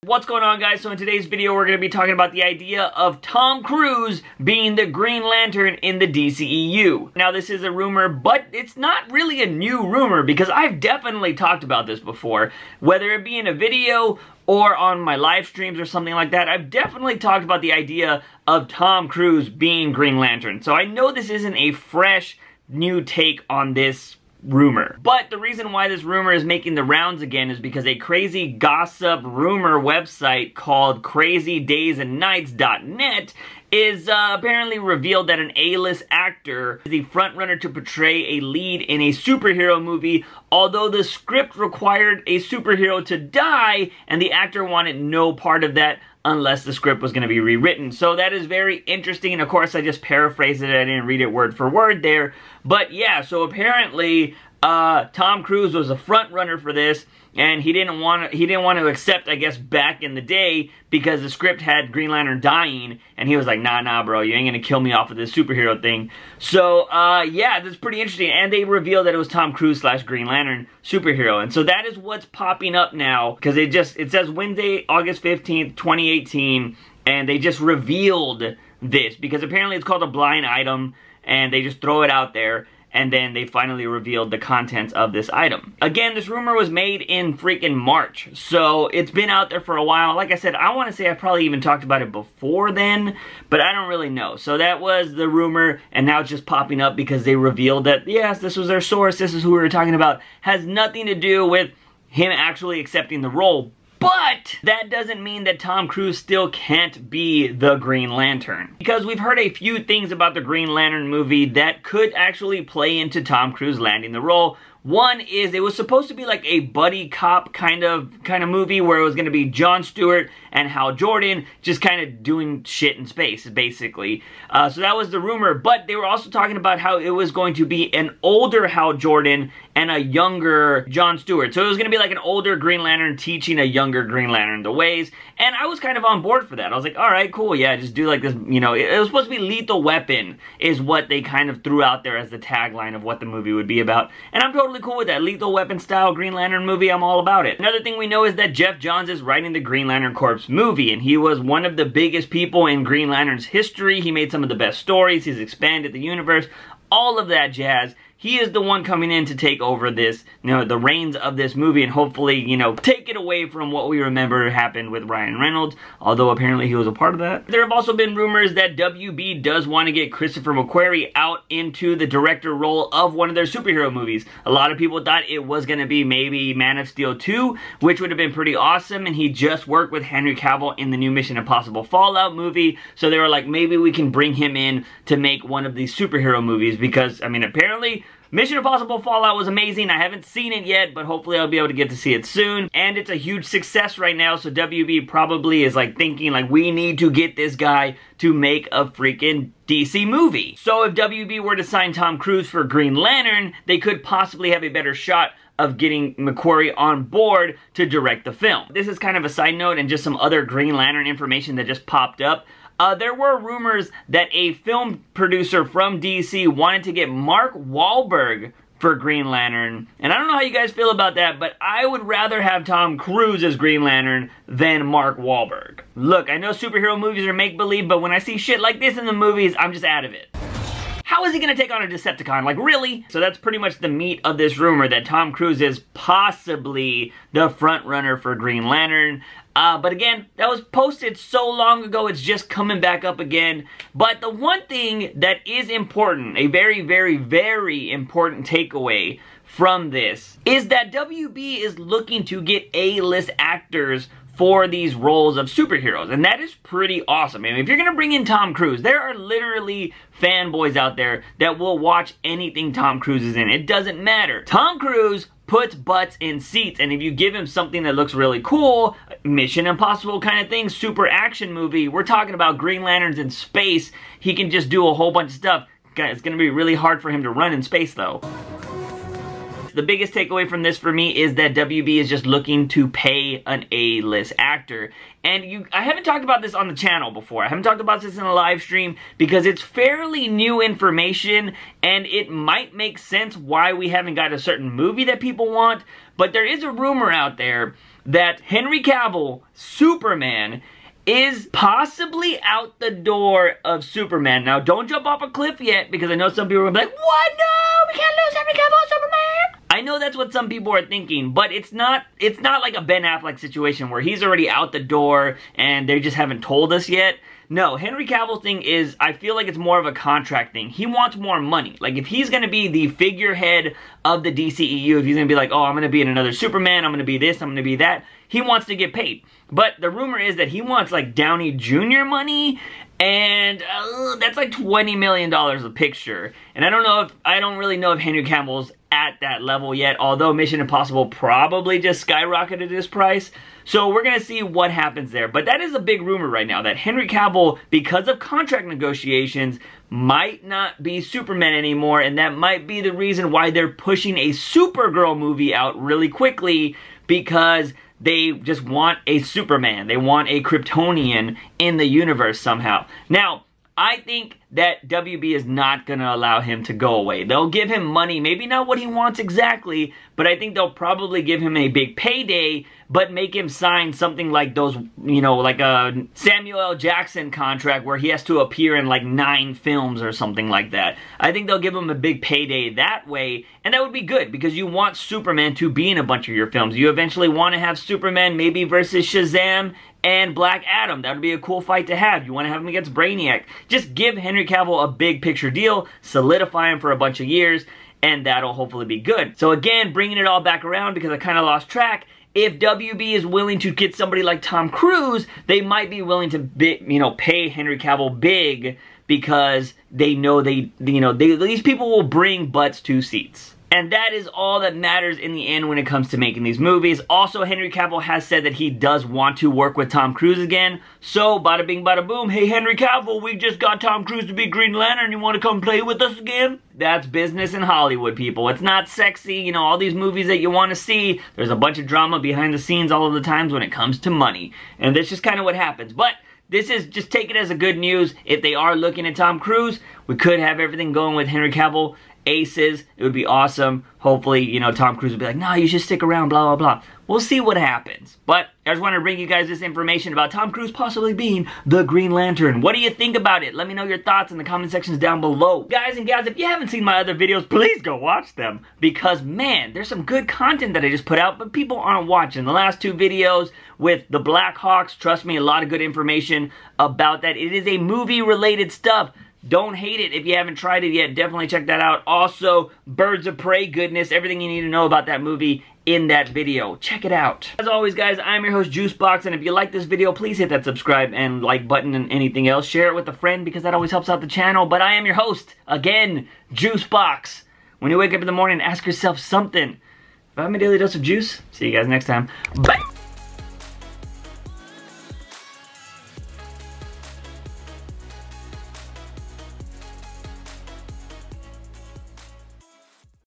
What's going on, guys? So in today's video, we're going to be talking about the idea of Tom Cruise being the Green Lantern in the DCEU. Now, this is a rumor, but it's not really a new rumor because I've definitely talked about this before. Whether it be in a video or on my live streams or something like that, I've definitely talked about the idea of Tom Cruise being Green Lantern. So I know this isn't a fresh, new take on this rumor. But the reason why this rumor is making the rounds again is because a crazy gossip rumor website called crazydaysandnights.net is apparently revealed that an A-list actor is the frontrunner to portray a lead in a superhero movie, although the script required a superhero to die and the actor wanted no part of that unless the script was going to be rewritten. So that is very interesting, and of course I just paraphrased it, I didn't read it word for word there. But yeah, so apparently Tom Cruise was a front runner for this, and he didn't want to accept, I guess, back in the day because the script had Green Lantern dying, and he was like, nah, bro, you ain't gonna kill me off with this superhero thing. So, yeah, that's pretty interesting, and they revealed that it was Tom Cruise / Green Lantern superhero, and so that is what's popping up now, because it says Wednesday, August 15th, 2018, and they just revealed this, because apparently it's called a blind item, and they just throw it out there, and then they finally revealed the contents of this item. Again, this rumor was made in freaking March, so it's been out there for a while. Like I said, I want to say I probably even talked about it before then, but I don't really know. So that was the rumor, and now it's just popping up because they revealed that, yes, this was their source, this is who we were talking about. Has nothing to do with him actually accepting the role. But that doesn't mean that Tom Cruise still can't be the Green Lantern. Because we've heard a few things about the Green Lantern movie that could actually play into Tom Cruise landing the role. One is it was supposed to be like a buddy cop kind of movie where it was going to be Jon Stewart and Hal Jordan just kind of doing shit in space, basically. So that was the rumor, but they were also talking about how it was going to be an older Hal Jordan and a younger Jon Stewart. So it was going to be like an older Green Lantern teaching a younger Green Lantern the ways, and I was kind of on board for that. I was like, alright, cool, yeah, just do like this, you know, it was supposed to be Lethal Weapon is what they kind of threw out there as the tagline of what the movie would be about, and I'm totally cool with that. Lethal Weapon style Green Lantern movie, I'm all about it. Another thing we know is that Geoff Johns is writing the Green Lantern Corps movie, and he was one of the biggest people in Green Lantern's history. He made some of the best stories, he's expanded the universe, all of that jazz. He is the one coming in to take over this, you know, the reins of this movie, and hopefully, you know, take it away from what we remember happened with Ryan Reynolds, although apparently he was a part of that. There have also been rumors that WB does want to get Christopher McQuarrie out into the director role of one of their superhero movies. A lot of people thought it was going to be maybe Man of Steel 2, which would have been pretty awesome, and he just worked with Henry Cavill in the new Mission Impossible Fallout movie, so they were like, maybe we can bring him in to make one of these superhero movies, because, I mean, apparently Mission Impossible Fallout was amazing. I haven't seen it yet, but hopefully I'll be able to get to see it soon. And it's a huge success right now, so WB probably is like thinking like, we need to get this guy to make a freaking DC movie. So if WB were to sign Tom Cruise for Green Lantern, they could possibly have a better shot of getting McQuarrie on board to direct the film. This is kind of a side note and just some other Green Lantern information that just popped up. There were rumors that a film producer from DC wanted to get Mark Wahlberg for Green Lantern, and I don't know how you guys feel about that, but I would rather have Tom Cruise as Green Lantern than Mark Wahlberg. Look, I know superhero movies are make-believe, but when I see shit like this in the movies, I'm just out of it. How is he going to take on a Decepticon? Like, really? So that's pretty much the meat of this rumor, that Tom Cruise is possibly the front runner for Green Lantern. But again, that was posted so long ago, it's just coming back up again. But the one thing that is important, a very, very, very important takeaway from this, is that WB is looking to get A-list actors for these roles of superheroes, and that is pretty awesome. I mean, if you're gonna bring in Tom Cruise, there are literally fanboys out there that will watch anything Tom Cruise is in. It doesn't matter. Tom Cruise puts butts in seats, and if you give him something that looks really cool, Mission Impossible kind of thing, super action movie, we're talking about Green Lanterns in space, he can just do a whole bunch of stuff. It's gonna be really hard for him to run in space though. The biggest takeaway from this for me is that WB is just looking to pay an A-list actor. And I haven't talked about this on the channel before. I haven't talked about this in a live stream because it's fairly new information and it might make sense why we haven't got a certain movie that people want. But there is a rumor out there that Henry Cavill, Superman, is possibly out the door of Superman. Now, don't jump off a cliff yet, because I know some people are gonna be like, what? No, we can't lose Henry Cavill, Superman. I know that's what some people are thinking, but it's not like a Ben Affleck situation where he's already out the door and they just haven't told us yet. No, Henry Cavill's thing is, I feel like it's more of a contract thing. He wants more money. Like, if he's gonna be the figurehead of the DCEU, if he's gonna be like, oh, I'm gonna be in another Superman, I'm gonna be this, I'm gonna be that, he wants to get paid. But the rumor is that he wants, like, Downey Jr. money, and that's like $20 million a picture. And I don't really know if Henry Cavill's at that level yet, although Mission Impossible probably just skyrocketed his price. So we're going to see what happens there. But that is a big rumor right now, that Henry Cavill, because of contract negotiations, might not be Superman anymore, and that might be the reason why they're pushing a Supergirl movie out really quickly, because they just want a Superman. They want a Kryptonian in the universe somehow. Now, I think that WB is not going to allow him to go away. They'll give him money, maybe not what he wants exactly, but I think they'll probably give him a big payday, but make him sign something like those, you know, like a Samuel L. Jackson contract where he has to appear in like 9 films or something like that. I think they'll give him a big payday that way, and that would be good, because you want Superman to be in a bunch of your films. You eventually want to have Superman maybe versus Shazam and Black Adam. That would be a cool fight to have. You want to have him against Brainiac. Just give Henry Cavill a big picture deal, solidify him for a bunch of years, and that'll hopefully be good. So again, bringing it all back around, because I kind of lost track, if WB is willing to get somebody like Tom Cruise, they might be willing to, pay Henry Cavill big, because they know these people will bring butts to seats. And that is all that matters in the end when it comes to making these movies. Also, Henry Cavill has said that he does want to work with Tom Cruise again. So, bada bing, bada boom. Hey, Henry Cavill, we just got Tom Cruise to be Green Lantern. You want to come play with us again? That's business in Hollywood, people. It's not sexy. You know, all these movies that you want to see, there's a bunch of drama behind the scenes all of the times when it comes to money. And that's just kind of what happens. But this is, just take it as a good news. If they are looking at Tom Cruise, we could have everything going with Henry Cavill. Aces, it would be awesome. Hopefully, Tom Cruise would be like, no, you should stick around, blah, blah, blah. We'll see what happens. But I just want to bring you guys this information about Tom Cruise possibly being the Green Lantern. What do you think about it? Let me know your thoughts in the comment sections down below. Guys and gals, if you haven't seen my other videos, please go watch them. Because, man, there's some good content that I just put out, but people aren't watching. The last 2 videos with the Blackhawks, trust me, a lot of good information about that. It is a movie-related stuff. Don't hate it. If you haven't tried it yet, definitely check that out. Also, Birds of Prey goodness, everything you need to know about that movie in that video. Check it out. As always, guys, I'm your host, JUICEbox, and if you like this video, please hit that subscribe and like button and anything else. Share it with a friend, because that always helps out the channel. But I am your host, again, JUICEbox. When you wake up in the morning, ask yourself something. If I have my daily dose of juice, see you guys next time. Bye!